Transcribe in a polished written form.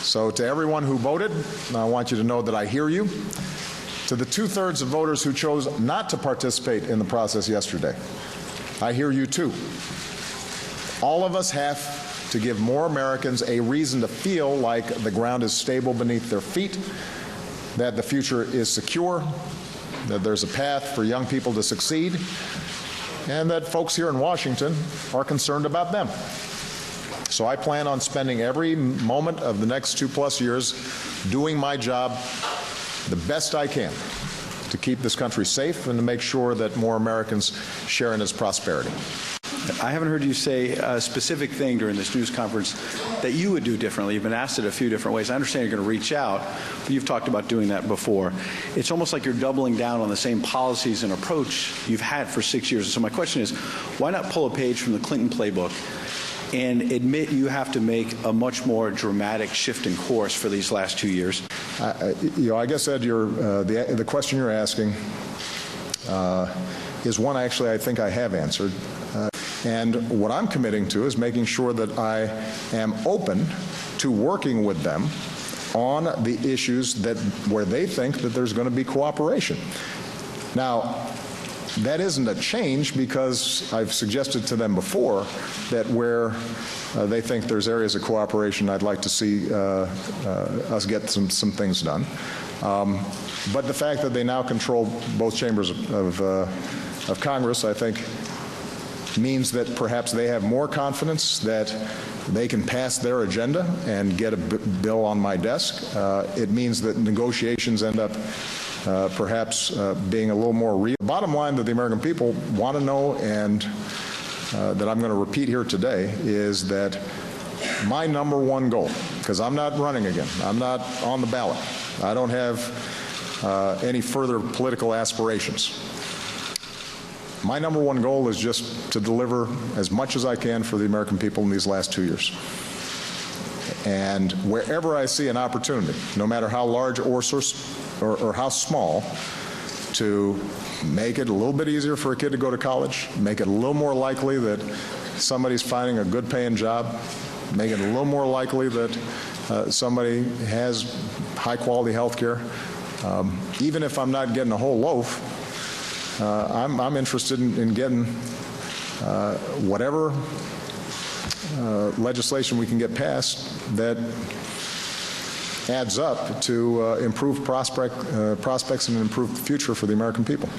So to everyone who voted, I want you to know that I hear you. To the two-thirds of voters who chose not to participate in the process yesterday, I hear you too. All of us have to give more Americans a reason to feel like the ground is stable beneath their feet, that the future is secure, that there's a path for young people to succeed, and that folks here in Washington are concerned about them. So I plan on spending every moment of the next 2+ years doing my job the best I can to keep this country safe and to make sure that more Americans share in its prosperity. I haven't heard you say a specific thing during this news conference that you would do differently. You've been asked it a few different ways. I understand you're going to reach out, but you've talked about doing that before. It's almost like you're doubling down on the same policies and approach you've had for 6 years. So my question is, why not pull a page from the Clinton playbook and admit you have to make a much more dramatic shift in course for these last 2 years? I guess, Ed, the question you're asking is one actually I think I have answered. And what I'm committing to is making sure that I am open to working with them on the issues where they think that there's going to be cooperation. Now, that isn't a change, because I've suggested to them before that where they think there's areas of cooperation, I'd like to see us get some things done. But the fact that they now control both chambers of Congress, I think, means that perhaps they have more confidence that they can pass their agenda and get a bill on my desk. It means that negotiations end up perhaps being a little more real. The bottom line that the American people want to know, and that I'm going to repeat here today, is that my #1 goal, because I'm not running again, I'm not on the ballot, I don't have any further political aspirations. My #1 goal is just to deliver as much as I can for the American people in these last 2 years. And wherever I see an opportunity, no matter how large or how small, to make it a little bit easier for a kid to go to college, make it a little more likely that somebody's finding a good paying job, make it a little more likely that somebody has high quality health care. Even if I'm not getting a whole loaf, I'm interested in getting whatever legislation we can get passed that adds up to improved prospects and an improved future for the American people.